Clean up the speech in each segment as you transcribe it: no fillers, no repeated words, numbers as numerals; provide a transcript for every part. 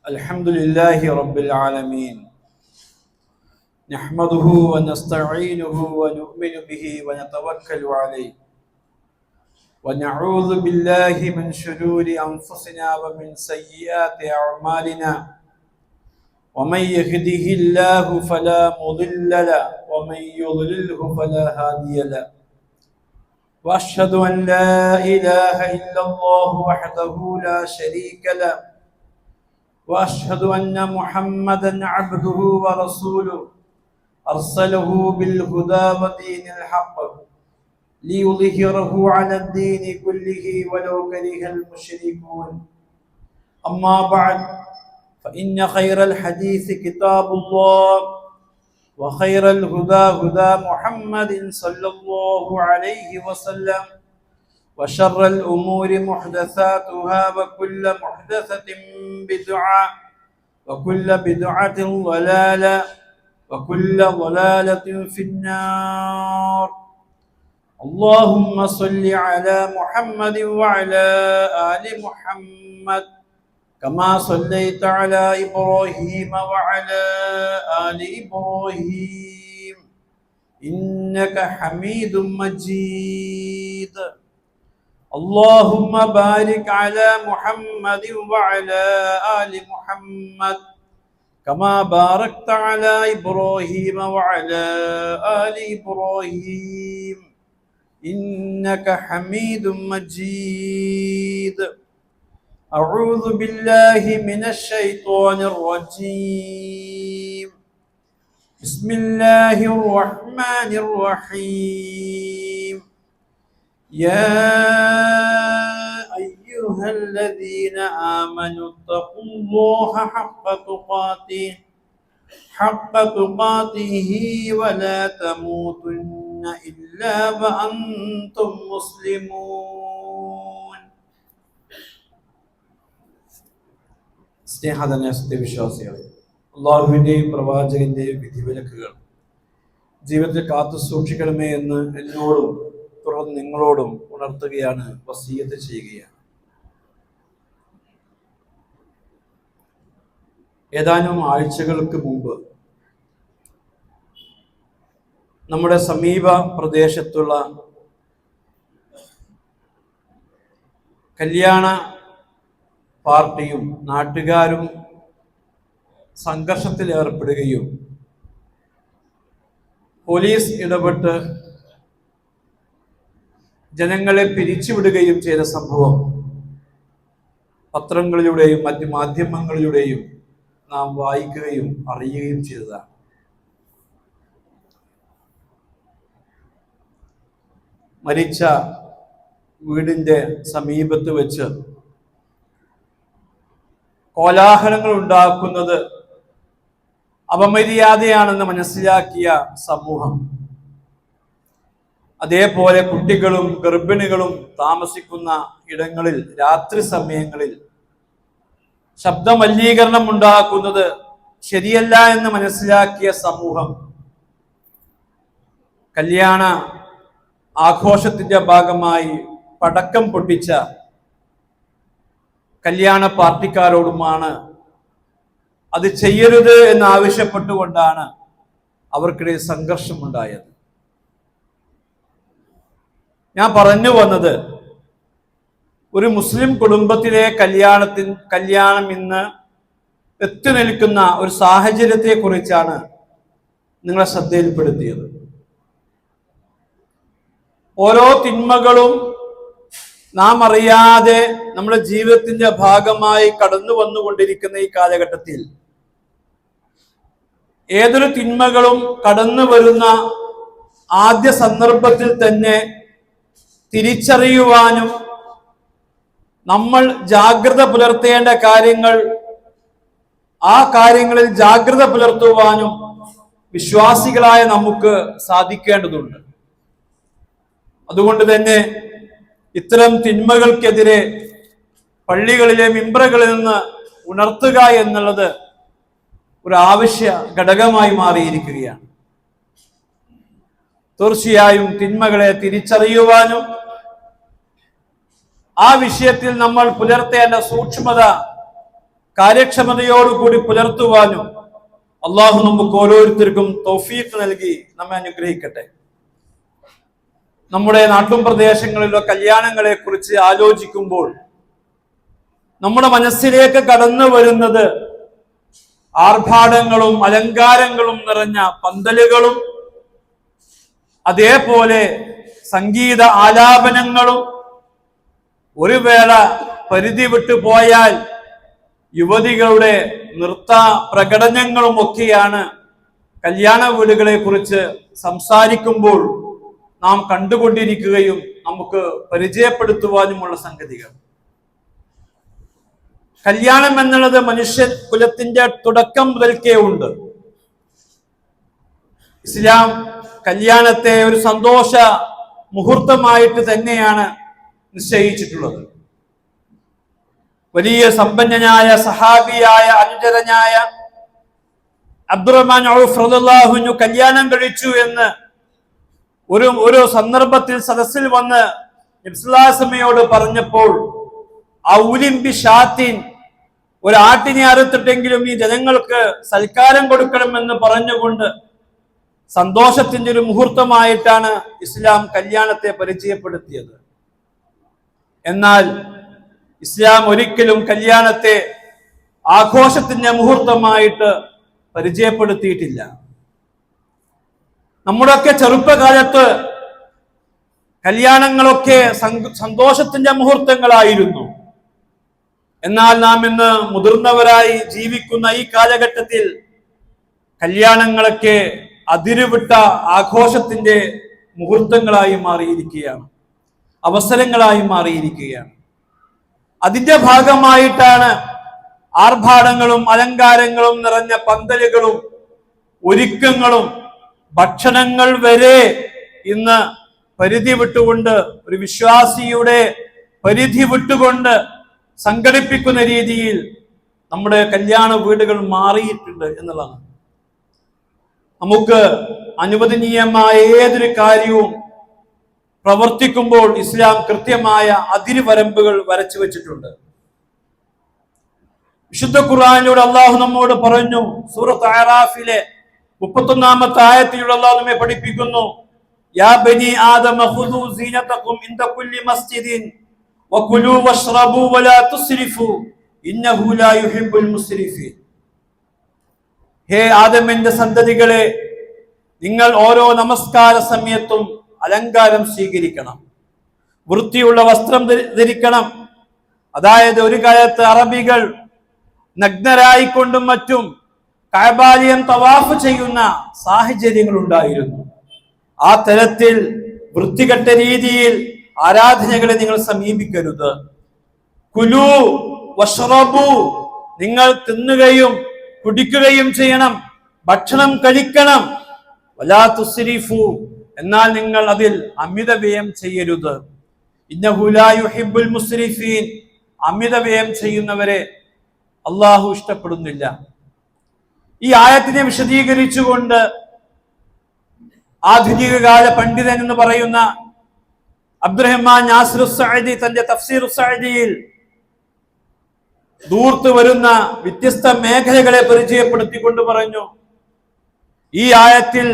الحمد لله رب العالمين نحمده ونستعينه ونؤمن به ونتوكل عليه ونعوذ بالله من شرور أنفسنا ومن سيئات أعمالنا ومن يهده الله فلا مضل له ومن يضلله فلا هادي له وأشهد أن لا إله إلا الله وحده لا شريك له وأشهد أن محمدًا عبده ورسوله أرسله بالهدى ودين الحق ليظهره على الدين كله ولو كره المشركون أما بعد فإن خير الحديث كتاب الله وخير الهدى هدى محمد صلى الله عليه وسلم وشر الأمور محدثاتها وكل محدثة بدعة وكل بدعة ضلالة وكل ضلالة في النار اللهم صل على محمد وعلى آل محمد كما صليت على إبراهيم وعلى آل إبراهيم إنك حميد مجيد اللهم بارك على محمد وعلى آل محمد كما باركت على إبراهيم وعلى آل إبراهيم إنك حميد مجيد أعوذ بالله من الشيطان الرجيم بسم الله الرحمن الرحيم يا أيها الذين آمنوا اتقوا الله حق تقاته ولا تموتن إلا وأنتم مسلمون. സ്നേഹധന്യ സത്യവിശ്വാസികളെ, അള്ളാഹുവിൻ്റെയും പ്രവാചകന്റെയും വിധിവിലക്കുകൾ ജീവിതത്തിൽ കാത്തു സൂക്ഷിക്കണമേ എന്ന് എന്നോടും തുടർന്ന് നിങ്ങളോടും ഉണർത്തുകയാണ്, വസിയത്ത് ചെയ്യുകയാണ്. ഏതാനും ആഴ്ചകൾക്ക് മുമ്പ് നമ്മുടെ സമീപ പ്രദേശത്തുള്ള കല്യാണ പാർട്ടിയും നാട്ടുകാരും സംഘർഷത്തിൽ ഏർപ്പെടുകയും പോലീസ് ഇടപെട്ട് ജനങ്ങളെ പിരിച്ചുവിടുകയും ചെയ്ത സംഭവം പത്രങ്ങളിലൂടെയും മറ്റ് മാധ്യമങ്ങളിലൂടെയും നാം വായിക്കുകയും അറിയുകയും ചെയ്തതാണ്. മരിച്ച വീടിന്റെ സമീപത്ത് വെച്ച് കോലാഹലങ്ങൾ ഉണ്ടാക്കുന്നത് അപമര്യാദയാണെന്ന് മനസ്സിലാക്കിയ സമൂഹം, അതേപോലെ കുട്ടികളും ഗർഭിണികളും താമസിക്കുന്ന ഇടങ്ങളിൽ രാത്രി സമയങ്ങളിൽ ശബ്ദമലിനീകരണം ഉണ്ടാക്കുന്നത് ശരിയല്ല എന്ന് മനസ്സിലാക്കിയ സമൂഹം കല്യാണ ആഘോഷത്തിന്റെ ഭാഗമായി പടക്കം പൊട്ടിച്ച കല്യാണ പാർട്ടിക്കാരോടുമാണ് അത് ചെയ്യരുത് എന്നാവശ്യപ്പെട്ടുകൊണ്ടാണ് അവർക്കിടയിൽ സംഘർഷമുണ്ടായത്. ഞാൻ പറഞ്ഞു വന്നത്, ഒരു മുസ്ലിം കുടുംബത്തിലെ കല്യാണം ഇന്ന് എത്തി നിൽക്കുന്ന ഒരു സാഹചര്യത്തെ കുറിച്ചാണ് നിങ്ങളെ ശ്രദ്ധയിൽപ്പെടുത്തിയത്. ഓരോ തിന്മകളും നാം അറിയാതെ നമ്മുടെ ജീവിതത്തിന്റെ ഭാഗമായി കടന്നു വന്നുകൊണ്ടിരിക്കുന്ന ഈ കാലഘട്ടത്തിൽ ഏതൊരു തിന്മകളും കടന്നു വരുന്ന ആദ്യ സന്ദർഭത്തിൽ തന്നെ തിരിച്ചറിയുവാനും നമ്മൾ ജാഗ്രത പുലർത്തേണ്ട കാര്യങ്ങൾ ആ കാര്യങ്ങളിൽ ജാഗ്രത പുലർത്തുവാനും വിശ്വാസികളായ നമുക്ക് സാധിക്കേണ്ടതുണ്ട്. അതുകൊണ്ട് തന്നെ ഇത്തരം തിന്മകൾക്കെതിരെ പള്ളികളിലെ മിമ്പറുകളിൽ നിന്ന് ഉണർത്തുക എന്നുള്ളത് ഒരു ആവശ്യ ഘടകമായി മാറിയിരിക്കുകയാണ്. തീർച്ചയായും തിന്മകളെ തിരിച്ചറിയുവാനും ആ വിഷയത്തിൽ നമ്മൾ പുലർത്തേണ്ട സൂക്ഷ്മത കാര്യക്ഷമതയോടുകൂടി പുലർത്തുവാനും അള്ളാഹു നമുക്ക് ഓരോരുത്തർക്കും തൗഫീഖ് നൽകി നമ്മെ അനുഗ്രഹിക്കട്ടെ. നമ്മുടെ നാട്ടും പ്രദേശങ്ങളിലോ കല്യാണങ്ങളെ കുറിച്ച് ആലോചിക്കുമ്പോൾ നമ്മുടെ മനസ്സിലേക്ക് കടന്നു വരുന്നത് ആർഭാടങ്ങളും അലങ്കാരങ്ങളും നിറഞ്ഞ പന്തലുകളും അതേപോലെ സംഗീത ആലാപനങ്ങളും ഒരു വേള പരിധി വിട്ടു പോയാൽ യുവതികളുടെ നൃത്ത പ്രകടനങ്ങളും ഒക്കെയാണ് കല്യാണ വീടുകളെ കുറിച്ച് സംസാരിക്കുമ്പോൾ നാം കണ്ടുകൊണ്ടിരിക്കുകയും നമുക്ക് പരിചയപ്പെടുത്തുവാനുമുള്ള സംഗതികൾ. കല്യാണം എന്നുള്ളത് മനുഷ്യ കുലത്തിന്റെ തുടക്കം മുതൽക്കേ ഉണ്ട്. ഇസ്ലാം കല്യാണത്തെ ഒരു സന്തോഷ മുഹൂർത്തമായിട്ട് തന്നെയാണ് നിശ്ചയിച്ചിട്ടുള്ളത്. വലിയ സമ്പന്നനായ സഹാബിയായ അനുചരനായ അബ്ദുറഹ്മാൻ ഔഫ് റളിയല്ലാഹു അൻഹു കല്യാണം കഴിച്ചു എന്ന് ഒരു സന്ദർഭത്തിൽ സദസ്സിൽ വന്ന് നബി സല്ലല്ലാഹു അലൈഹി വസല്ലമയോട് പറഞ്ഞപ്പോൾ ഒരു ആട്ടിനെ അറുത്തിട്ടെങ്കിലും ഈ ജനങ്ങൾക്ക് സൽക്കാരം കൊടുക്കണമെന്ന് പറഞ്ഞുകൊണ്ട് സന്തോഷത്തിന്റെ ഒരു മുഹൂർത്തമായിട്ടാണ് ഇസ്ലാം കല്യാണത്തെ പരിചയപ്പെടുത്തിയത്. എന്നാൽ ഇസ്ലാം ഒരിക്കലും കല്യാണത്തെ ആഘോഷത്തിന്റെ മുഹൂർത്തമായിട്ട് പരിചയപ്പെടുത്തിയിട്ടില്ല. നമ്മുടെയൊക്കെ ചെറുപ്പകാലത്ത് കല്യാണങ്ങളൊക്കെ സന്തോഷത്തിന്റെ മുഹൂർത്തങ്ങളായിരുന്നു. എന്നാൽ നാം ഇന്ന് മുതിർന്നവരായി ജീവിക്കുന്ന ഈ കാലഘട്ടത്തിൽ കല്യാണങ്ങളൊക്കെ അതിരുവിട്ട ആഘോഷത്തിന്റെ മുഹൂർത്തങ്ങളായി മാറിയിരിക്കുകയാണ്, അവസരങ്ങളായി മാറിയിരിക്കുകയാണ്. അതിന്റെ ഭാഗമായിട്ടാണ് ആർഭാടങ്ങളും അലങ്കാരങ്ങളും നിറഞ്ഞ പന്തലുകളും ഒരുക്കങ്ങളും ഭക്ഷണങ്ങൾ വരെ ഇന്ന് പരിധി വിട്ടുകൊണ്ട്, ഒരു വിശ്വാസിയുടെ പരിധി വിട്ടുകൊണ്ട് സംഘടിപ്പിക്കുന്ന രീതിയിൽ നമ്മുടെ കല്യാണ വീടുകൾ മാറിയിട്ടുണ്ട് എന്നുള്ളതാണ്. നമുക്ക് അനുവദനീയമായ ഏതൊരു കാര്യവും പ്രവർത്തിക്കുമ്പോൾ ഇസ്ലാം കൃത്യമായ അതിരുവരമ്പുകൾ വരച്ചു വെച്ചിട്ടുണ്ട്. വിശുദ്ധ ഖുർആനിലൂടെ അള്ളാഹു നമ്മോട് പറഞ്ഞു. സൂറത്ത് അറാഫിലെ 31-ാമത്തെ ആയത്തിലൂടെ അള്ളാഹു നമ്മെ പഠിപ്പിക്കുന്നു, യാ ബനി ആദമ ഖുദൂ സീനതകും ഇൻദ കുല്ലി മസ്ജിദിൻ വകുലൂ വശ്റബൂ വലാ തുസ്രിഫൂ ഇന്നഹു ലാ യുഹിബ്ബുൽ മുസ്രിഫീൻ. ഹേ ആദമിന്റെ സന്തതികളെ, നിങ്ങൾ ഓരോ നമസ്കാര സമയത്തും അലങ്കാരം സ്വീകരിക്കണം, വൃത്തിയുള്ള വസ്ത്രം ധരിക്കണം. അതായത് ഒരു കാലത്ത് അറബികൾ നഗ്നരായിക്കൊണ്ടും മറ്റും കഅബാലയം തവാഫ് ചെയ്യുന്ന സാഹചര്യങ്ങൾ ഉണ്ടായിരുന്നു. ആ തരത്തിൽ വൃത്തികെട്ട രീതിയിൽ ആരാധനകളെ നിങ്ങൾ സമീപിക്കരുത്. കുലൂ വശ്റബൂ, നിങ്ങൾ തിന്നുകയും കുടിക്കുകയും ചെയ്യണം, ഭക്ഷണം കഴിക്കണം. വലാ തുസ്രിഫൂ, എന്നാൽ നിങ്ങൾ അതിൽ അമിതവ്യയം ചെയ്യരുത്. ഇന്നഹു ലാ യുഹിബ്ബുൽ മുസ്രിഫീൻ, അമിതവ്യയം ചെയ്യുന്നവരെ അള്ളാഹു ഇഷ്ടപ്പെടുന്നില്ല. ഈ ആയത്തിനെ വിശദീകരിച്ചുകൊണ്ട് ആധുനിക കാല പണ്ഡിതൻ എന്ന് പറയുന്ന അബ്ദുറഹ്മാൻ നാസിർ സഅദി തന്റെ തഫ്സീർ സഅദിയിൽ ദൂർത്ത് വരുന്ന വ്യത്യസ്ത മേഖലകളെ പരിചയപ്പെടുത്തിക്കൊണ്ട് പറഞ്ഞു, ഈ ആയത്തിൽ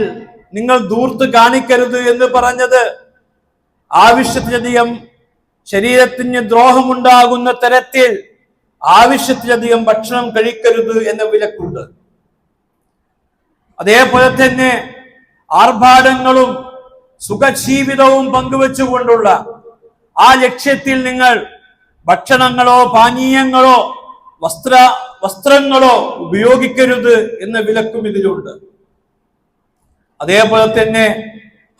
നിങ്ങൾ ദൂർത്ത് കാണിക്കരുത് എന്ന് പറഞ്ഞത് ആവശ്യത്തിലധികം ശരീരത്തിന് ദ്രോഹമുണ്ടാകുന്ന തരത്തിൽ ആവശ്യത്തിലധികം ഭക്ഷണം കഴിക്കരുത് എന്ന വിലക്കുണ്ട്. അതേപോലെ തന്നെ ആർഭാടങ്ങളും സുഖജീവിതവും പങ്കുവെച്ചുകൊണ്ടുള്ള ആ ലക്ഷ്യത്തിൽ നിങ്ങൾ ഭക്ഷണങ്ങളോ പാനീയങ്ങളോ വസ്ത്രങ്ങളോ ഉപയോഗിക്കരുത് എന്ന വിലക്കും ഇതിലുണ്ട്. അതേപോലെ തന്നെ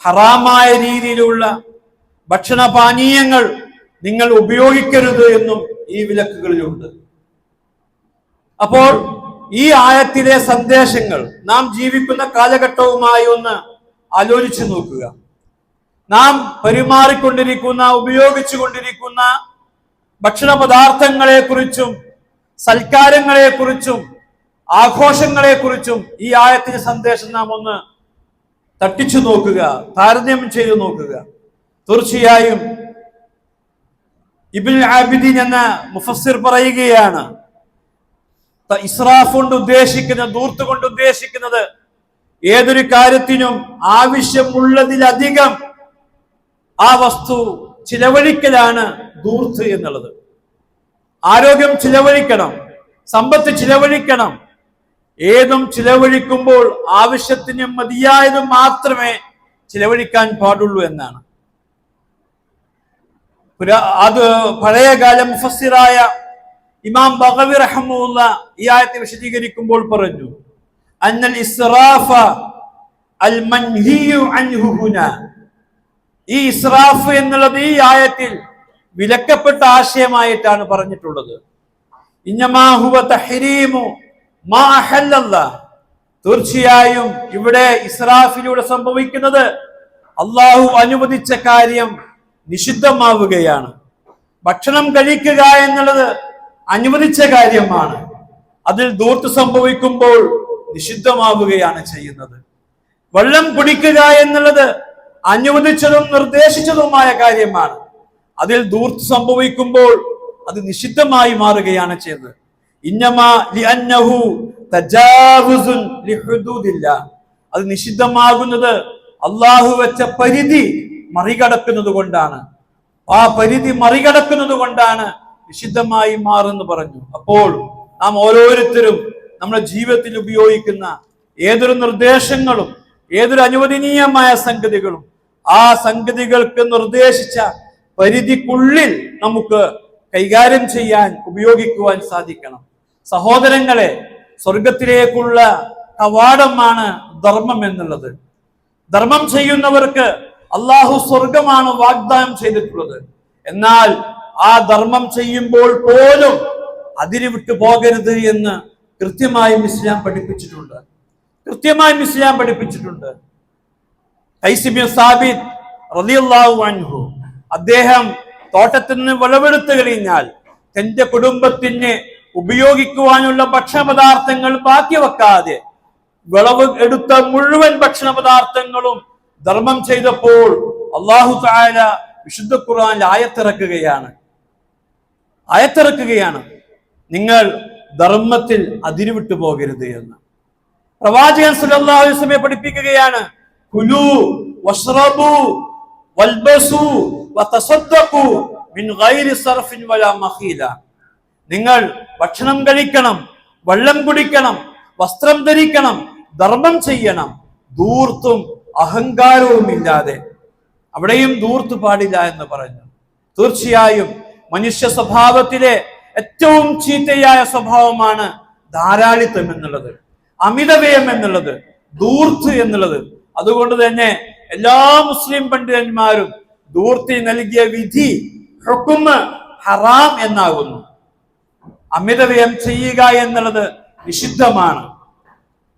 ഹറാമായ രീതിയിലുള്ള ഭക്ഷണപാനീയങ്ങൾ നിങ്ങൾ ഉപയോഗിക്കരുത് എന്നും ഈ വിലക്കുകളിലുണ്ട്. അപ്പോൾ ഈ ആയത്തിലെ സന്ദേശങ്ങൾ നാം ജീവിക്കുന്ന കാലഘട്ടവുമായി ഒന്ന് ആലോചിച്ചു നോക്കുക. നാം പരിമാറിക്കൊണ്ടിരിക്കുന്ന, ഉപയോഗിച്ചു കൊണ്ടിരിക്കുന്ന ഭക്ഷണ പദാർത്ഥങ്ങളെ കുറിച്ചും സൽക്കാരങ്ങളെ കുറിച്ചും ആഘോഷങ്ങളെ കുറിച്ചും ഈ ആയത്തിന്റെ സന്ദേശം നാം ഒന്ന് തട്ടിച്ചു നോക്കുക, താരതമ്യം ചെയ്തു നോക്കുക. തീർച്ചയായും ഇബ്നുൽ ആബിദീൻ എന്ന മുഫസ്സിർ പറയുകയാണ്, ഇസ്രാഫ് കൊണ്ട് ഉദ്ദേശിക്കുന്നത്, ധൂർത്ത് കൊണ്ട് ഉദ്ദേശിക്കുന്നത് ഏതൊരു കാര്യത്തിനും ആവശ്യമുള്ളതിലധികം ആ വസ്തു ചിലവഴിക്കലാണ് ധൂർത്ത് എന്നുള്ളത്. ആരോഗ്യം ചിലവഴിക്കണം, സമ്പത്ത് ചിലവഴിക്കണം. ഏതും ചിലവഴിക്കുമ്പോൾ ആവശ്യത്തിന് മതിയായത് മാത്രമേ ചിലവഴിക്കാൻ പാടുള്ളൂ എന്നാണ്. അത് പഴയകാല മുഫസ്സിറായ ഇമാം ബഗവി റഹ്മത്തുള്ളാഹി ഈ ആയത്തെ വിശദീകരിക്കുമ്പോൾ പറഞ്ഞു, അന്നൽ ഇസ്റാഫ അൽ മൻഹിയു അൻഹു ഹുന. ഈ ഇസ്രാഫ് എന്നുള്ളത് ഈ ആയത്തിൽ വിലക്കപ്പെട്ട ആശയമായിട്ടാണ് പറഞ്ഞിട്ടുള്ളത്. ഇന്നമാ ഹുവ തഹ്രീമു മാ അഹല്ലല്ലാഹ്. തീർച്ചയായും ഇവിടെ ഇസ്രാഫിലൂടെ സംഭവിക്കുന്നത് അള്ളാഹു അനുവദിച്ച കാര്യം നിഷിദ്ധമാവുകയാണ്. ഭക്ഷണം കഴിക്കുക എന്നുള്ളത് അനുവദിച്ച കാര്യമാണ്. അതിൽ ധൂർത്ത് സംഭവിക്കുമ്പോൾ നിഷിദ്ധമാവുകയാണ് ചെയ്യുന്നത്. വെള്ളം കുടിക്കുക എന്നുള്ളത് അനുവദിച്ചതും നിർദ്ദേശിച്ചതുമായ കാര്യമാണ്. അതിൽ ധൂർത്ത് സംഭവിക്കുമ്പോൾ അത് നിഷിദ്ധമായി മാറുകയാണ് ചെയ്യുന്നത്. ഇന്നമാ ലിഅന്നഹു തജാവുസുൻ ലിഹുദൂദില്ലാഹ്. അത് നിഷിദ്ധമാകുന്നത് അള്ളാഹു വെച്ച പരിധി മറികടക്കുന്നത് കൊണ്ടാണ്. ആ പരിധി മറികടക്കുന്നത് കൊണ്ടാണ് നിഷിദ്ധമായി മാറുന്നു പറഞ്ഞു. അപ്പോൾ നാം ഓരോരുത്തരും നമ്മുടെ ജീവിതത്തിൽ ഉപയോഗിക്കുന്ന ഏതൊരു നിർദ്ദേശങ്ങളും ഏതൊരു അനുവദനീയമായ സംഗതികളും ആ സംഗതികൾക്ക് നിർദ്ദേശിച്ച പരിധിക്കുള്ളിൽ നമുക്ക് കൈകാര്യം ചെയ്യാൻ ഉപയോഗിക്കുവാൻ സാധിക്കണം. സഹോദരങ്ങളെ, സ്വർഗത്തിലേക്കുള്ള കവാടമാണ് ധർമ്മം എന്നുള്ളത്. ധർമ്മം ചെയ്യുന്നവർക്ക് അള്ളാഹു സ്വർഗമാണ് വാഗ്ദാനം ചെയ്തിട്ടുള്ളത്. എന്നാൽ ആ ധർമ്മം ചെയ്യുമ്പോൾ പോലും അതിര് വിട്ടു പോകരുത് എന്ന് കൃത്യമായും ഇസ്ലാം പഠിപ്പിച്ചിട്ടുണ്ട്. ഖൈസ് ഇബ്നു സാബിത്ത് റളിയല്ലാഹു അൻഹു അദ്ദേഹം തോട്ടത്തിൽ നിന്ന് വിളവെടുത്തു കഴിഞ്ഞാൽ തന്റെ കുടുംബത്തിന് ഉപയോഗിക്കുവാനുള്ള ഭക്ഷണപദാർത്ഥങ്ങൾ ബാക്കി വെക്കാതെ വിളവ് എടുത്ത മുഴുവൻ ഭക്ഷണ പദാർത്ഥങ്ങളും ധർമ്മം ചെയ്തപ്പോൾ അല്ലാഹു തആല വിശുദ്ധ ഖുർആനിൽ ആയത്തിറക്കുകയാണ്, നിങ്ങൾ ധർമ്മത്തിൽ അതിരുവിട്ടു പോകരുത് എന്ന്. പ്രവാചകൻ സല്ലല്ലാഹു അലൈഹി വസല്ലം പഠിപ്പിക്കുകയാണ്, കുലു വശ്റബു വൽബസു വതസദ്ദഖു മിൻ ഗൈരി സർഫിൻ വലാ മഖീല. നിങ്ങൾ ഭക്ഷണം കഴിക്കണം, വെള്ളം കുടിക്കണം, വസ്ത്രം ധരിക്കണം, ധർമ്മം ചെയ്യണം, ധൂർത്തും അഹങ്കാരവും ഇല്ലാതെ. അവിടെയും ധൂർത്ത് പാടില്ല എന്ന് പറഞ്ഞു. തീർച്ചയായും മനുഷ്യ സ്വഭാവത്തിലെ ഏറ്റവും ചീത്തയായ സ്വഭാവമാണ് ധാരാളിത്തം എന്നുള്ളത്, അമിതവ്യയം എന്നുള്ളത്, ധൂർത്ത് എന്നുള്ളത്. അതുകൊണ്ട് തന്നെ എല്ലാ മുസ്ലിം പണ്ഡിതന്മാരും ധൂർത്തിന് നൽകിയ വിധി ഹുക്മ് ഹറാം എന്നാകുന്നു. അമിതവ്യയം ചെയ്യുക എന്നുള്ളത് നിഷിദ്ധമാണ്.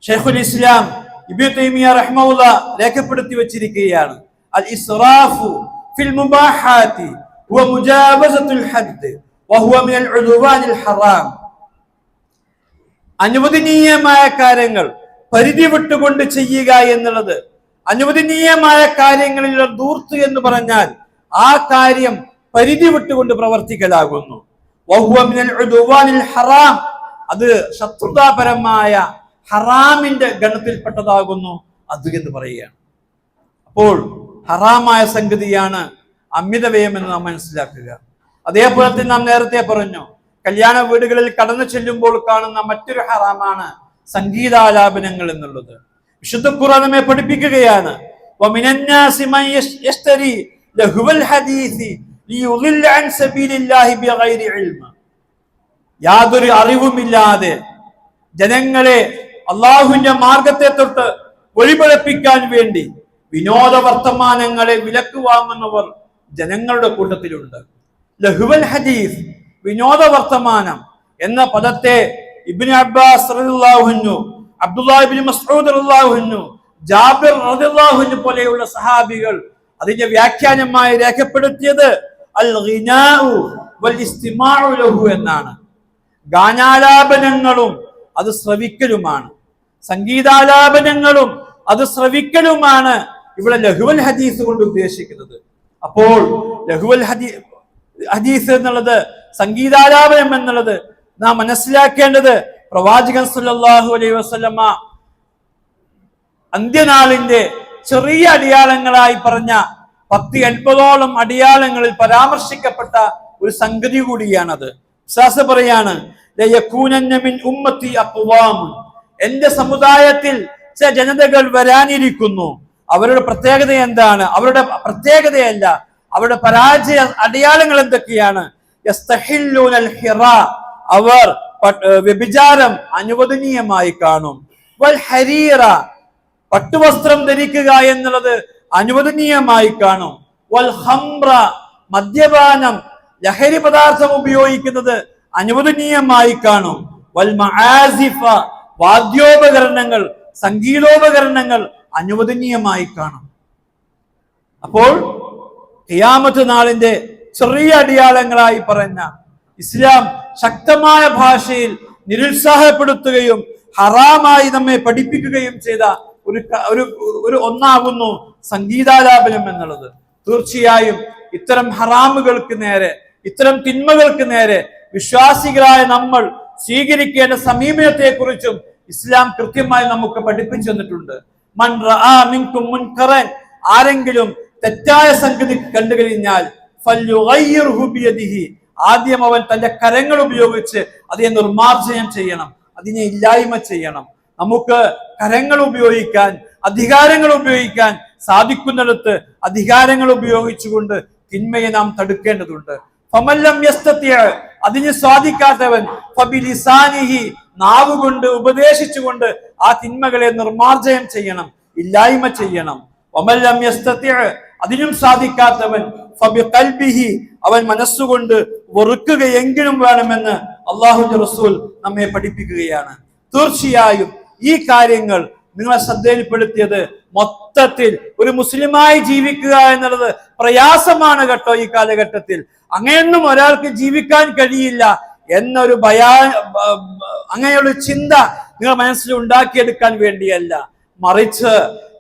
ശൈഖുൽ ഇസ്ലാം ഇബ്നു തൈമിയ്യ റഹ്മഹുല്ലാഹ് രേഖപ്പെടുത്തി വെച്ചിരിക്കുകയാണ്, അൽ ഇസ്റാഫു ഫിൽ മുബാഹാത്തി വ മുജാവസത്തുൽ ഹദ്ദ് വഹുവ മിനൽ ഉദ്വാനിൽ ഹറാം. അനുവദനീയമായ കാര്യങ്ങൾ പരിധി വിട്ടുകൊണ്ട് ചെയ്യുക എന്നുള്ളത്, അനുവദനീയമായ കാര്യങ്ങളിലുള്ള ധൂർത്ത് എന്ന് പറഞ്ഞാൽ ആ കാര്യം പരിധി വിട്ടുകൊണ്ട് പ്രവർത്തിക്കലാകുന്നു. വഹുവ മിനൽ ഉദ്വാനിൽ ഹറാം, അത് ശത്രുതാപരമായ ഹറാമിന്റെ ഗണത്തിൽപ്പെട്ടതാകുന്നു അത് എന്ന് പറയുകയാണ്. അപ്പോൾ ഹറാമായ സംഗതിയാണ് അമിതവ്യയം എന്ന് നാം മനസ്സിലാക്കുക. അതേപോലെ തന്നെ നാം നേരത്തെ പറഞ്ഞു, കല്യാണ വീടുകളിൽ കടന്നു ചെല്ലുമ്പോൾ കാണുന്ന മറ്റൊരു ഹറാമാണ് സംഗീതാലാപനങ്ങൾ എന്നുള്ളത്. വിശുദ്ധ ഖുർആൻ നമ്മെ പഠിപ്പിക്കുകയാണ്, വമിനന്നാസി മൻ യശ്തരി ലഹുവൽ ഹദീസി ലിയുളില്ല അൻ സബീലില്ലാഹി ബിഗൈരി ഇൽമ. യാതൊരു അറിവുമില്ലാതെ ജനങ്ങളെ അള്ളാഹുവിന്റെ മാർഗത്തെ തൊട്ട് ഒഴിപിഴപ്പിക്കാൻ വേണ്ടി വിനോദ വർത്തമാനങ്ങളെ വിലക്ക് വാങ്ങുന്നവർ ജനങ്ങളുടെ കൂട്ടത്തിലുണ്ട്. ലഹുവൽ ഹദീസ്, വിനോദ വർത്തമാനം എന്ന പദത്തെ ഇബ്നു അബ്ബാസ് റളിയല്ലാഹു അൻഹു, അബ്ദുല്ലാഹ് ഇബ്നു മസ്ഊദ് റളിയല്ലാഹു അൻഹു, ജാബിർ റളിയല്ലാഹു അൻഹു പോലെയുള്ള സഹാബികൾ അതിന്റെ വ്യാഖ്യാനമായി രേഖപ്പെടുത്തിയത് അൽ ഗിനാഉ വൽ ഇസ്തിമാഉ ലഹു എന്നാണ്. ഗാനാലാപനങ്ങളും അത് ശ്രവിക്കലുമാണ്, സംഗീതാലാപനങ്ങളും അത് ശ്രവിക്കലുമാണ് ഇവിടെ ലഹുവൽ ഹദീസ് കൊണ്ട് ഉദ്ദേശിക്കുന്നത്. അപ്പോൾ ലഹുവൽ ഹദീസ് എന്നുള്ളത്, സംഗീതാലാപനം എന്നുള്ളത് നാം മനസ്സിലാക്കേണ്ടത് പ്രവാചകൻ സല്ലല്ലാഹു അലൈഹി വസല്ലമ അന്ത്യനാളിന്റെ ചെറിയ അടയാളങ്ങളായി പറഞ്ഞ 180ഓളം അടയാളങ്ങളിൽ പരാമർശിക്കപ്പെട്ട ഒരു സംഗതി കൂടിയാണത്. പറയാണ്, എന്റെ സമുദായത്തിൽ ചില ജനതകൾ വരാനിരിക്കുന്നു. അവരുടെ പ്രത്യേകത എന്താണ്? അവരുടെ പ്രത്യേകതയല്ല, അവരുടെ പരാജയ അടയാളങ്ങൾ എന്തൊക്കെയാണ്? അവർ വ്യഭിചാരം അനുവദനീയമായി കാണും. വൽ ഹരീറ, പട്ടുവസ്ത്രം ധരിക്കുക എന്നുള്ളത് അനുവദനീയമായി കാണും. വൽ ഖംറ, മദ്യപാനം, ലഹരി പദാർത്ഥം ഉപയോഗിക്കുന്നത് അനുവദനീയമായി കാണും. വൽ മആസിഫ, വാദ്യോപകരണങ്ങൾ, സംഗീതോപകരണങ്ങൾ അനുവദനീയമായി കാണും. അപ്പോൾ ഖിയാമത്ത് നാളിന്റെ ചെറിയ അടയാളങ്ങളായി പറഞ്ഞ ഇസ്ലാം ശക്തമായ ഭാഷയിൽ നിരുത്സാഹപ്പെടുത്തുകയും ഹറാമായി നമ്മെ പഠിപ്പിക്കുകയും ചെയ്ത ഒരു ഒന്നാകുന്നു സംഗീതാലാപനം എന്നുള്ളത്. തീർച്ചയായും ഇത്തരം ഹറാമുകൾക്ക് നേരെ, ഇത്തരം തിന്മകൾക്ക് നേരെ വിശ്വാസികളായ നമ്മൾ സ്വീകരിക്കേണ്ട സമീപനത്തെ കുറിച്ചും ഇസ്ലാം കൃത്യമായി നമുക്ക് പഠിപ്പിച്ചു തന്നിട്ടുണ്ട്. മൻ റആ മിൻകും മുൻകറൻ, ആരെങ്കിലും തെറ്റായ സംഗതി കണ്ടു കഴിഞ്ഞാൽ ഫല്യുഗയ്യിർഹു ബിയദിഹി, ആദ്യം അവൻ തന്റെ കരങ്ങൾ ഉപയോഗിച്ച് അതിനെ നിർമാർജനം ചെയ്യണം, അതിനെ ഇല്ലായ്മ ചെയ്യണം. നമുക്ക് കരങ്ങൾ ഉപയോഗിക്കാൻ, അധികാരങ്ങൾ ഉപയോഗിക്കാൻ സാധിക്കുന്നിടത്ത് അധികാരങ്ങൾ ഉപയോഗിച്ചുകൊണ്ട് തിന്മയെ നാം തടുക്കേണ്ടതുണ്ട്. ഫമല്ലം യസ്തതിഅ, അതിന് സാധിക്കാത്തവൻ ഫബിലിസാനിഹി, നാവുകൊണ്ട് ഉപദേശിച്ചുകൊണ്ട് ആ തിന്മകളെ നിർമാർജനം ചെയ്യണം, ഇല്ലായ്മ ചെയ്യണം. വമല്ലം യസ്തതിഅ, അതിനും സാധിക്കാത്തവൻ ഫബിഖൽബിഹി, അവൻ മനസ്സുകൊണ്ട് വെറുക്കുകയെങ്കിലും വേണമെന്ന് അല്ലാഹുവിന്റെ റസൂൽ നമ്മെ പഠിപ്പിക്കുകയാണ്. തീർച്ചയായും ഈ കാര്യങ്ങൾ നിങ്ങളെ ശ്രദ്ധയിൽപ്പെടുത്തിയത് മൊത്തത്തിൽ ഒരു മുസ്ലിമായി ജീവിക്കുക എന്നുള്ളത് പ്രയാസമാണ് കേട്ടോ. ഈ കാലഘട്ടത്തിൽ അങ്ങനെയൊന്നും ഒരാൾക്ക് ജീവിക്കാൻ കഴിയില്ല എന്നൊരു അങ്ങനെയുള്ള ചിന്ത നിങ്ങൾ മനസ്സിൽ ഉണ്ടാക്കിയെടുക്കാൻ വേണ്ടിയല്ല, മറിച്ച്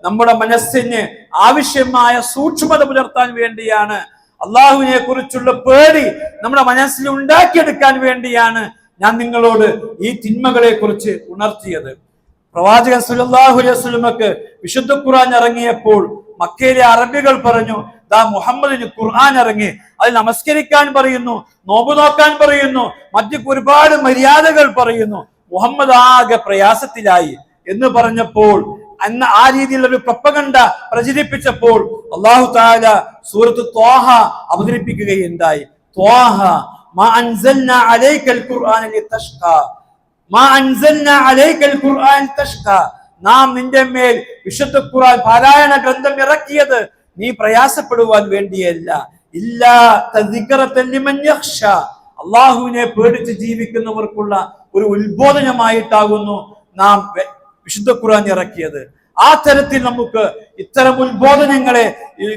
നമ്മുടെ മനസ്സിന് ആവശ്യമായ സൂക്ഷ്മത പുലർത്താൻ വേണ്ടിയാണ്, അള്ളാഹുവിനെ കുറിച്ചുള്ള പേടി നമ്മുടെ മനസ്സിൽ ഉണ്ടാക്കിയെടുക്കാൻ വേണ്ടിയാണ് ഞാൻ നിങ്ങളോട് ഈ തിന്മകളെ കുറിച്ച് ഉണർത്തിയത്. പ്രവാചകൻ സല്ലല്ലാഹു അലൈഹി വസല്ലമക്ക് വിശുദ്ധ ഖുർആൻ ഇറങ്ങിയപ്പോൾ മക്കയിലെ അറബികൾ പറഞ്ഞു, ദാ മുഹമ്മദിന് ഖുർആൻ ഇറങ്ങി, അത് നമസ്കരിക്കാൻ പറയുന്നു, നോമ്പ് നോക്കാൻ പറയുന്നു, മറ്റു ഒരുപാട് മര്യാദകൾ പറയുന്നു. മുഹമ്മദ് ആകെ പ്രയാസത്തിലായി എന്ന് പറഞ്ഞപ്പോൾ, അന്ന് ആ രീതിയിലുള്ള ഒരു പ്രൊപ്പഗണ്ട പ്രചരിപ്പിച്ചപ്പോൾ അല്ലാഹു തആല സൂറത്ത് ത്വാഹ അവതരിപ്പിക്കുകയുണ്ടായി. ത്വാഹ മാ അൻസൽനാ അലൈക്കൽ ഖുർആന ലിതഷ്ഖാ, മാ അൻസൽനാ അലൈക്കൽ ഖുർആന തഷ്ഖാ, നാം നിന്റെ മേൽ വിശുദ്ധ ഖുർആൻ പാരായണ ഗ്രന്ഥം ഇറക്കിയത് നീ പ്രയാസപ്പെടുവാൻ വേണ്ടിയല്ല, ഇല്ലാ തദ്കിറതൻ ലിമൻ യഖ്ഷാ, അല്ലാഹുവിനെ പേടിച്ച് ജീവിക്കുന്നവർക്കുള്ള ഒരു ഉത്ബോധനമായിട്ടാകുന്നു നാം വിശുദ്ധ ഖുർആൻ ഇറക്കിയത്. ആ തരത്തിൽ നമുക്ക് ഇത്തരം ഉത്ബോധനങ്ങളെ,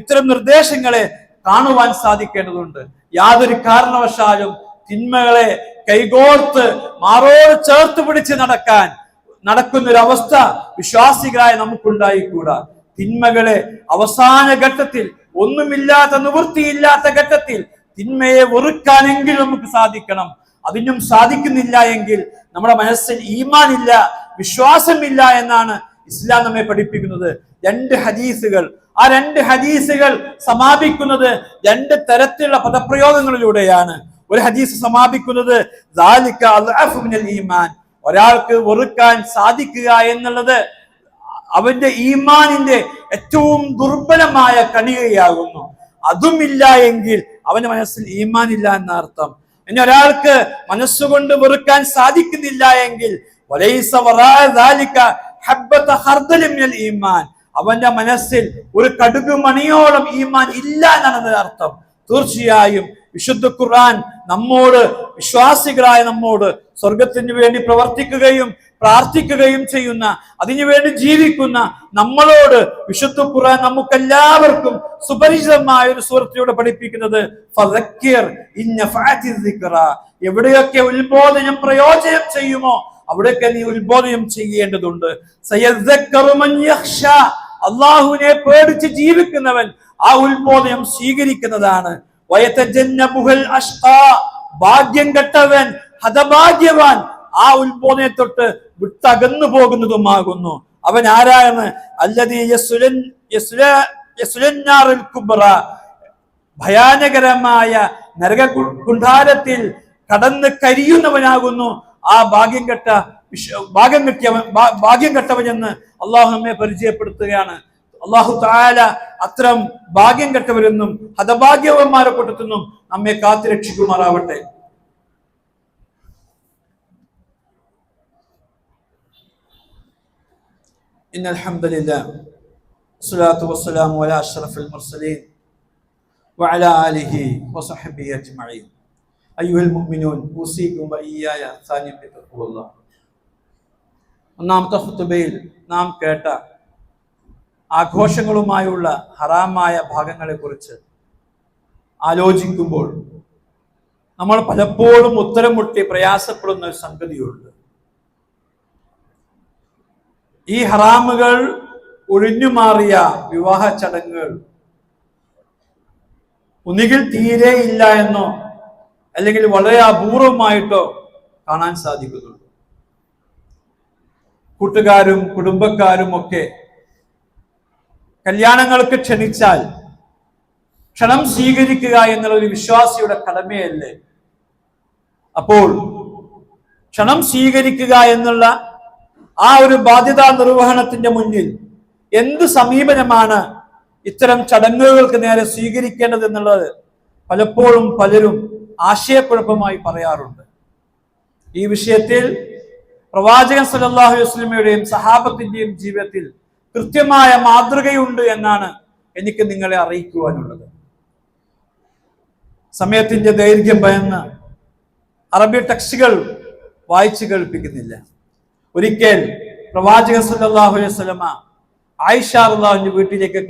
ഇത്തരം നിർദ്ദേശങ്ങളെ കാണുവാൻ സാധിക്കേണ്ടതുണ്ട്. യാതൊരു കാരണവശാലും തിന്മകളെ കൈകോർത്ത് മാറോട് ചേർത്ത് പിടിച്ച് നടക്കുന്നൊരവസ്ഥ വിശ്വാസികളായ നമുക്കുണ്ടായിക്കൂടാ. തിന്മകളെ അവസാന ഘട്ടത്തിൽ, ഒന്നുമില്ലാത്ത നിവൃത്തിയില്ലാത്ത ഘട്ടത്തിൽ തിന്മയെ വെറുക്കാനെങ്കിലും നമുക്ക് സാധിക്കണം. അതിനും സാധിക്കുന്നില്ല എങ്കിൽ നമ്മുടെ മനസ്സിൽ ഈമാനില്ല, വിശ്വാസമില്ല എന്നാണ് ഇസ്ലാം നമ്മെ പഠിപ്പിക്കുന്നത്. 2 ഹദീസുകൾ, ആ 2 ഹദീസുകൾ സമാപിക്കുന്നത് 2 തരത്തിലുള്ള പദപ്രയോഗങ്ങളിലൂടെയാണ്. ഒരു ഹദീസ് സമാപിക്കുന്നത് ദാലിക അദ്അഫു മിനൽ ഈമാൻ, ഒരാൾക്ക് വെറുക്കാൻ സാധിക്കുക എന്നുള്ളത് അവന്റെ ഈമാനിന്റെ ഏറ്റവും ദുർബലമായ കണികയാകുന്നു. അതുമില്ല എങ്കിൽ അവന്റെ മനസ്സിൽ ഈമാൻ ഇല്ല എന്നർത്ഥം. ഇനി ഒരാൾക്ക് മനസ്സുകൊണ്ട് വെറുക്കാൻ സാധിക്കുന്നില്ല എങ്കിൽ അവന്റെ മനസ്സിൽ ഒരു കടുക് മണിയോളം ഈമാൻ ഇല്ല എന്നാണ് അർത്ഥം. തീർച്ചയായും വിശുദ്ധ ഖുർആൻ നമ്മോട്, വിശ്വാസികളായ നമ്മോട് സ്വർഗത്തിന് വേണ്ടി പ്രവർത്തിക്കുകയും പ്രാർത്ഥിക്കുകയും ചെയ്യുന്ന, അതിനുവേണ്ടി ജീവിക്കുന്ന നമ്മളോട് വിശുദ്ധ ഖുർആൻ നമുക്കെല്ലാവർക്കും സുപരിചിതമായ ഒരു സൂറത്തിലൂടെ പഠിപ്പിക്കുന്നത് ഫദക്കിർ ഇൻ നഫഅതി ദിക്റ, എവിടെയൊക്കെ ഉത്ബോധനം പ്രയോജനം ചെയ്യുമോ അവിടെയൊക്കെ നീ ഉത്ബോധനം ചെയ്യേണ്ടതുണ്ട്. സയദ്ദക്കറു മൻ യഖ്ഷാ, അല്ലാഹുവിനെ പേടിച്ച് ജീവിക്കുന്നവൻ ആ ഉത്ബോധനം സ്വീകരിക്കുന്നതാണ്. വയതജന്നബുൽ അഷ്ഖാ, ഭാഗ്യം കെട്ടവൻ, ഹതഭാഗ്യവാൻ ആ ഉത്ബോധനയെ തൊട്ട് വിട്ടകന്നു പോകുന്നതുമാകുന്നു. അവൻ ആരായെന്ന് അല്ലദീ യസ്ലുന്നാറുൽ കുബ്ര, ഭയാനകരമായ നരക കുണ്ഠാരത്തിൽ കടന്ന് കരിയുന്നവനാകുന്നു ആ ഭാഗ്യം കെട്ടവൻ എന്ന് അള്ളാഹു നമ്മെ പരിചയപ്പെടുത്തുകയാണ്. അള്ളാഹു തആല അത്തരം ഭാഗ്യം കെട്ടവരെന്നും ഹതഭാഗ്യവന്മാരെ കൂട്ടത്തുനിന്നും നമ്മെ കാത്തുരക്ഷിക്കുമാറാവട്ടെ. ഇന്നൽ ഹംദുലില്ലാഹ് വസ്സലാത്തു വസ്സലാമു അലാ അഷ്റഫിൽ മുർസലീൻ വഅലാ ആലിഹി വസഹ്ബിഹി അജ്മഈൻ. അയ്യുഹൽ മുഅ്മിനൂൻ ഉസീകും വഇയ്യായ സാനിയം ബിത്തഖ്വല്ലാഹ്. ഒന്നാമത്തെ ഖുതുബയിൽ നാം കേട്ട ആഘോഷങ്ങളുമായുള്ള ഹറാമായ ഭാഗങ്ങളെ കുറിച്ച് ആലോചിക്കുമ്പോൾ നമ്മൾ പലപ്പോഴും ഉത്തരം മുട്ടി പ്രയാസപ്പെടുന്ന ഒരു സംഗതിയുണ്ട്. ഈ ഹറാമുകൾ ഒഴിഞ്ഞുമാറിയ വിവാഹ ചടങ്ങുകൾ ഒന്നുകിൽ തീരെ ഇല്ല എന്നോ അല്ലെങ്കിൽ വളരെ അപൂർവമായിട്ടോ കാണാൻ സാധിക്കുന്നുള്ളൂ. കൂട്ടുകാരും കുടുംബക്കാരും ഒക്കെ കല്യാണങ്ങൾക്ക് ക്ഷണിച്ചാൽ ക്ഷണം സ്വീകരിക്കുക എന്നുള്ള ഒരു വിശ്വാസിയുടെ കടമയല്ലേ? അപ്പോൾ ക്ഷണം സ്വീകരിക്കുക എന്നുള്ള ആ ഒരു ബാധ്യതാ നിർവഹണത്തിന്റെ മുന്നിൽ എന്ത് സമീപനമാണ് ഇത്തരം ചടങ്ങുകൾക്ക് നേരെ സ്വീകരിക്കേണ്ടത് എന്നുള്ളത് പലപ്പോഴും പലരും ആശയക്കുഴപ്പമായി പറയാറുണ്ട്. ഈ വിഷയത്തിൽ പ്രവാചകൻ സല്ലല്ലാഹു അലൈഹി വസല്ലമയുടെയും സഹാബത്തിന്റെയും ജീവിതത്തിൽ കൃത്യമായ മാതൃകയുണ്ട് എന്നാണ് എനിക്ക് നിങ്ങളെ അറിയിക്കുവാനുള്ളത്. സമയത്തിന്റെ ദൈർഘ്യം ഭയന്ന് അറബി ടെക്സ്റ്റുകൾ വായിച്ചു കേൾപ്പിക്കുന്നില്ല. ഒരിക്കൽ പ്രവാചകൻ സല്ലല്ലാഹു അലൈഹി വസല്ലമ ആയിഷ റളിയല്ലാഹു വീട്ടിലേക്ക്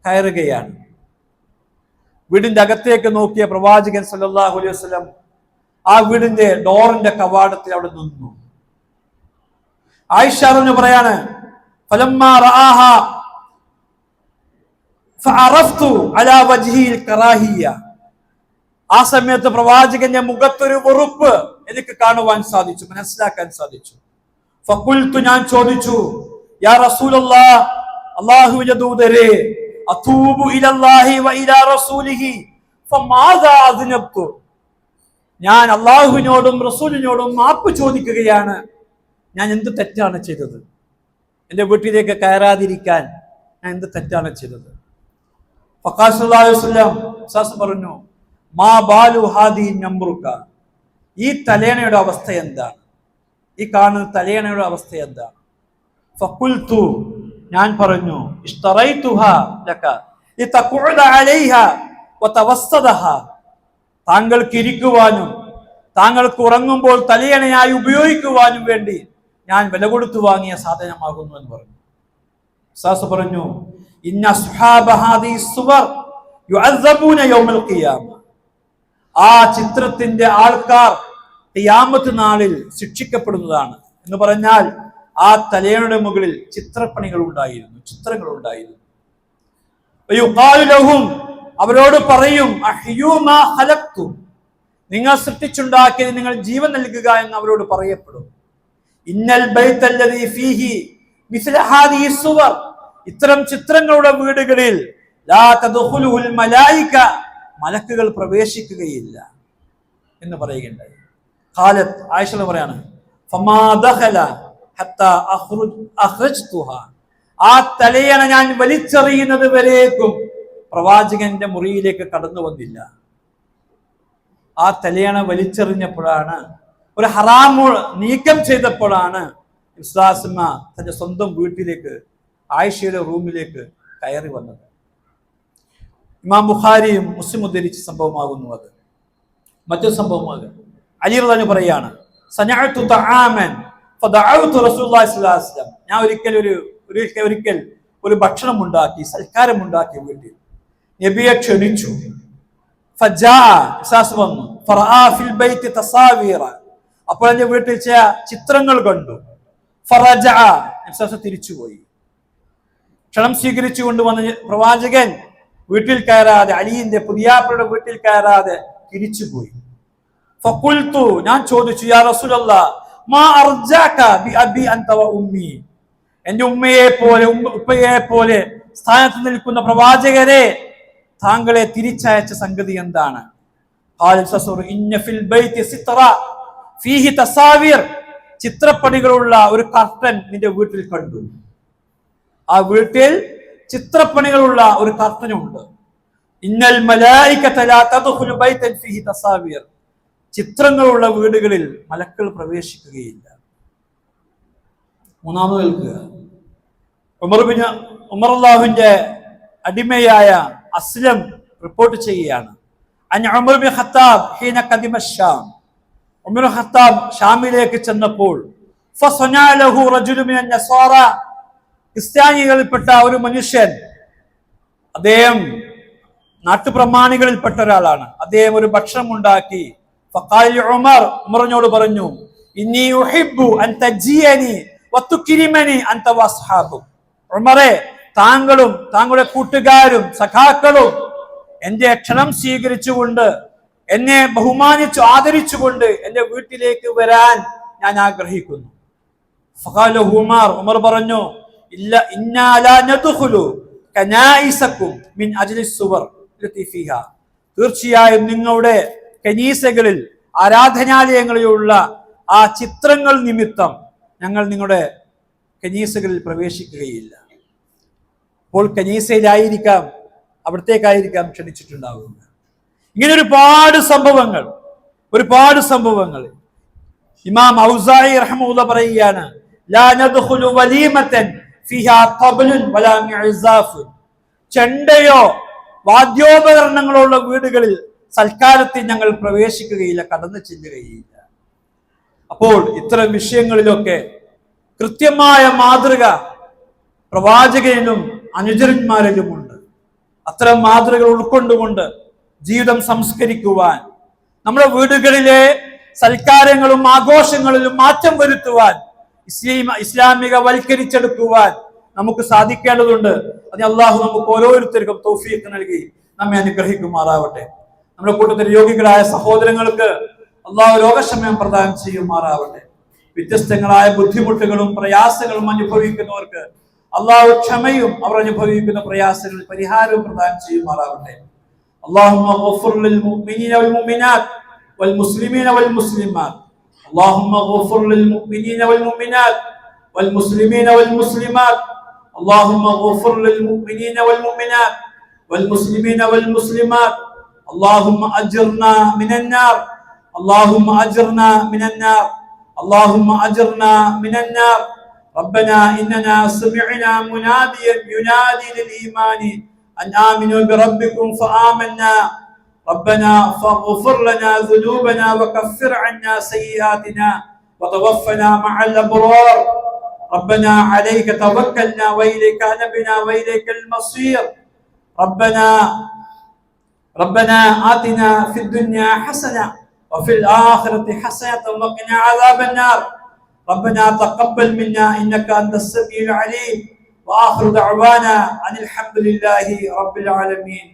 കയറുകയാണ്. വീടിന്റെ അകത്തേക്ക് നോക്കിയ പ്രവാചകൻ സല്ലല്ലാഹു അലൈഹി വസല്ലം ആ വീടിന്റെ ഡോറിന്റെ കവാടത്തിൽ അവിടെ നിന്നു. ആയിഷ റളിയല്ലാഹു പറയാണ്, ഫലമ്മാ റആഹ ഫഅറഫ്തു അലാ വജ്ഹിൽ കറാഹിയ. ആ സമയത്ത് പ്രവാചകന്റെ മുഖത്തൊരു വെറുപ്പ് എനിക്ക് കാണുവാൻ സാധിച്ചു, മനസ്സിലാക്കാൻ സാധിച്ചു. ഫഖുൽതു, ഞാൻ ചോദിച്ചു, യാ റസൂലല്ലാഹ്, അല്ലാഹുവിന്റെ ദൂതരേ, അതൂബു ഇലല്ലാഹി വ ഇലാ റസൂലിഹി ഫമാദാ അദ്നബ്തു. ഞാൻ അല്ലാഹുവിനോടും റസൂലിനോടും മാപ്പ് ചോദിക്കുകയാണ്. ഞാൻ എന്ത് തെറ്റാണ് ചെയ്തത്? എൻ്റെ വീട്ടിലേക്ക് കയറാതിരിക്കാൻ ഞാൻ എന്ത് തെറ്റാണ് ചെയ്തത്? ഫഖാല സല്ലല്ലാഹു അലൈഹി വസല്ലം പറഞ്ഞു, മാ ബാലു ഹാദി നംറുക. ഈ തലേണയുടെ അവസ്ഥ എന്താണ്? ഈ കാണുന്ന തലേണയുടെ അവസ്ഥ എന്താണ്? ഫഖുൽതു, ഞാൻ പറഞ്ഞു, ഇഷ്തറൈതുഹാ ലക ലിതഖുദ അലൈഹാ വതവസ്സദഹാ. താങ്കൾക്ക് ഇരിക്കുവാനും താങ്കൾക്ക് ഉറങ്ങുമ്പോൾ തലയണയായി ഉപയോഗിക്കുവാനും വേണ്ടി ഞാൻ വില കൊടുത്തു വാങ്ങിയ സാധനമാകുന്നു എന്ന് പറഞ്ഞു. സാസ് പറഞ്ഞു, ഇന്ന അസ്ഹാബ ഹാദിഹി സുവർ യുഅസ്സബൂന യൗമൽ ഖിയാമ. ആ ചിത്രത്തിന്റെ ആൾക്കാർ ഖിയാമത്ത് നാളിൽ ശിക്ഷിക്കപ്പെടുന്നതാണ് എന്ന് പറഞ്ഞാൽ ആ തലയണയുടെ മുകളിൽ ചിത്രപ്പണികൾ ഉണ്ടായിരുന്നു, ചിത്രങ്ങൾ ഉണ്ടായിരുന്നു. അവരോട് പറയും, നിങ്ങൾ സൃഷ്ടിച്ചുണ്ടാക്കിയത് നിങ്ങൾ ജീവൻ നൽകുക എന്ന് അവരോട് പറയപ്പെടും. ഇന്നൽ ബൈത്തല്ലദീ ഫീഹി മിസ്ല ഹാദിഹി സുവർ. ഇത്തരം ചിത്രങ്ങളുടെ വീടുകളിൽ ലാ തദ്ഖുലുൽ മലായിക, മലക്കുകൾ പ്രവേശിക്കുകയില്ല എന്ന് പറയുകയുണ്ടായി. ഖാലത്ത്, ആയിഷ പറയാണ്, ഫമാ ദഖല ഹത്താ അഖ്റജ്തുഹാ. ആ തലയണ ഞാൻ വലിച്ചെറിയുന്നത് വരേക്കും പ്രവാചകന്റെ മുറിയിലേക്ക് കടന്നു വന്നില്ല. ആ തലയണ വലിച്ചെറിഞ്ഞപ്പോഴാണ്, ഒരു ഹറാമു നീക്കം ചെയ്തപ്പോഴാണ് ഇസ്ലാസ്മ തന്റെ സ്വന്തം വീട്ടിലേക്ക്, ആയിഷയുടെ റൂമിലേക്ക് കയറി വന്നത്. ഇമാം ബുഖാരിയും മുസ്ലിം ഉദ്ധരിച്ച സംഭവമാകുന്നു അത്. മറ്റൊരു സംഭവമാകും. അലി റളിയല്ലാഹു പറയാണ്, സനഅതു തആമൻ ഫദഅഉതു റസൂലുള്ളാഹി സ്വല്ലല്ലാഹു അലൈഹി വസല്ലം. ഞാൻ ഒരിക്കൽ ഒരു ഭക്ഷണം ഉണ്ടാക്കി, സൽക്കാരം ഉണ്ടാക്കി വീട്ടിൽ നബിയെ ക്ഷണിച്ചു. വന്നു. അപ്പോൾ എന്റെ വീട്ടിൽ ചില ചിത്രങ്ങൾ കണ്ടു. തിരിച്ചുപോയി. ക്ഷണം സ്വീകരിച്ചു കൊണ്ടുവന്ന പ്രവാചകൻ വീട്ടിൽ കയറാതെ, അലിന്റെ പുതിയാപ്പയുടെ വീട്ടിൽ കയറാതെ തിരിച്ചുപോയി. ഫഖുൽതു, ഞാൻ ചോദിച്ചു, യാ റസൂലല്ലാഹ് മാ അർജാക ബി അബി അൻത വ ഉമ്മി, എന്റെ ഉമ്മയെ പോലെ ഉപ്പയെ പോലെ സ്ഥാനത്ത് നിൽക്കുന്ന പ്രവാചകരെ, താങ്കളെ തിരിച്ചയച്ച സംഗതി എന്താണ്? ചിത്രപ്പണികളുള്ള ഒരു കർട്ടൻ നിന്റെ വീട്ടിൽ കണ്ടു. ആ വീട്ടിൽ ചിത്രപ്പണികളുള്ള ഒരു കർട്ടനുണ്ട്. ഇന്നൽ മലായികത ലാ തദ്ഖുലു ബൈതൻ ഫീഹി തസാവീർ, ചിത്രങ്ങളുള്ള വീടുകളിൽ മലക്കൾ പ്രവേശിക്കുകയില്ല. മൂന്നാമത് കേൾക്കുക, ഉമർ അല്ലാഹുവിന്റെ അടിമയായ അസ്ലം റിപ്പോർട്ട് ചെയ്യുകയാണ്, ഉമർ ബിൻ ഖത്താബ് ഹീന ഖദിമ ശാം, ഉമർ ഖത്താബ് ഷാമിലേക്ക് ചെന്നപ്പോൾ ഫസനാ ലഹു റജുലു മിനൻ നസാറ, ക്രിസ്ത്യാനികളിൽപ്പെട്ട ഒരു മനുഷ്യൻ, അദ്ദേഹം നാട്ടുപ്രമാണികളിൽപ്പെട്ട ഒരാളാണ്, അദ്ദേഹം ഒരു ഭക്ഷണം ഉണ്ടാക്കി. ഫഖാല ഉമർ, ഉമറിനോട് പറഞ്ഞു, ഇന്നി ഉഹിബ്ബു അൻ തജിയനി വതുക്രിമനി അൻത വസ്ഹാബു, ഉമറേ, താങ്കളും താങ്കളുടെ കൂട്ടുകാരും സഖാക്കളും എന്റെ ക്ഷണം സ്വീകരിച്ചുകൊണ്ട് എന്നെ ബഹുമാനിച്ചു ആദരിച്ചുകൊണ്ട് എന്റെ വീട്ടിലേക്ക് വരാൻ ഞാൻ ആഗ്രഹിക്കുന്നു. ഫഖാല ഉമർ, ഉമർ പറഞ്ഞു, ഇല്ല ഇന്നാ ലാ നദ്ഖുലു കനായിസകും മിൻ അജ്ലി സുവർ ലതി ഫീഹാ, തീർച്ചയായും നിങ്ങളുടെ കനീസകളിൽ ആരാധനാലയങ്ങളിലുള്ള ആ ചിത്രങ്ങൾ നിമിത്തം ഞങ്ങൾ നിങ്ങളുടെ കനീസകളിൽ പ്രവേശിക്കുകയില്ല. അപ്പോൾ കനീസയിലായിരിക്കാം, അവിടത്തേക്കായിരിക്കാം ക്ഷണിച്ചിട്ടുണ്ടാവുക. ഇങ്ങനെ ഒരുപാട് സംഭവങ്ങൾ ഇമാം ഔസാഇ റഹ്മത്തുള്ളാഹി പറയുകയാണ്, ലാ നദ്ഖുലു വലീമതൻ ഫീഹാ ഖബ്ലുൻ വലാ മിഅ്സാഫ്, ചെണ്ടയോ വാദ്യോപകരണങ്ങളോ ഉള്ള വീടുകളിൽ സൽക്കാരത്തിൽ ഞങ്ങൾ പ്രവേശിക്കുകയില്ല, കടന്നു ചെല്ലുകയില്ല. അപ്പോൾ ഇത്തരം വിഷയങ്ങളിലൊക്കെ കൃത്യമായ മാതൃക പ്രവാചകനിലും അനുചരന്മാരിലുമുണ്ട്. അത്തരം മാതൃകകൾ ഉൾക്കൊണ്ടുകൊണ്ട് ജീവിതം സംസ്കരിക്കുവാൻ, നമ്മുടെ വീടുകളിലെ സൽക്കാരങ്ങളും ആഘോഷങ്ങളിലും മാറ്റം വരുത്തുവാൻ, ഇസ്ലാമിക വൽക്കരിച്ചെടുക്കുവാൻ നമുക്ക് സാധിക്കേണ്ടതുണ്ട്. അത് അള്ളാഹു നമുക്ക് ഓരോരുത്തർക്കും തൗഫീഖ് നൽകി നമ്മെ അനുഗ്രഹിക്കുമാറാവട്ടെ. നമ്മുടെ കൂട്ടത്തിൽ രോഗികളായ സഹോദരങ്ങൾക്ക് അള്ളാഹു രോഗശമനം പ്രദാനം ചെയ്യുമാറാവട്ടെ. വ്യത്യസ്തങ്ങളായ ബുദ്ധിമുട്ടുകളും പ്രയാസങ്ങളും അനുഭവിക്കുന്നവർക്ക് അള്ളാഹു ക്ഷമയും അവർ അനുഭവിക്കുന്ന പ്രയാസങ്ങളിൽ പരിഹാരവും പ്രദാനം ചെയ്യുമാറാവട്ടെ. اللهم اغفر للمؤمنين والمؤمنات والمسلمين والمسلمات اللهم اغفر للمؤمنين والمؤمنات والمسلمين والمسلمات اللهم اغفر للمؤمنين والمؤمنات والمسلمين والمسلمات اللهم اجرنا من النار اللهم اجرنا من النار اللهم اجرنا من النار ربنا اننا سمعنا مناديا ينادي للايمان أن آمنوا بربكم فآمنا ربنا فاغفر لنا ذنوبنا وكفر عنا سيئاتنا وتوفنا مع الأبرار ربنا عليك توكلنا وإليك أنبنا وإليك المصير ربنا آتنا في الدنيا حسنة وفي الآخرة حسنة وقنا عذاب النار ربنا تقبل منا إنك أنت السميع العليم وآخر دعوانا أن الحمد لله رب العالمين.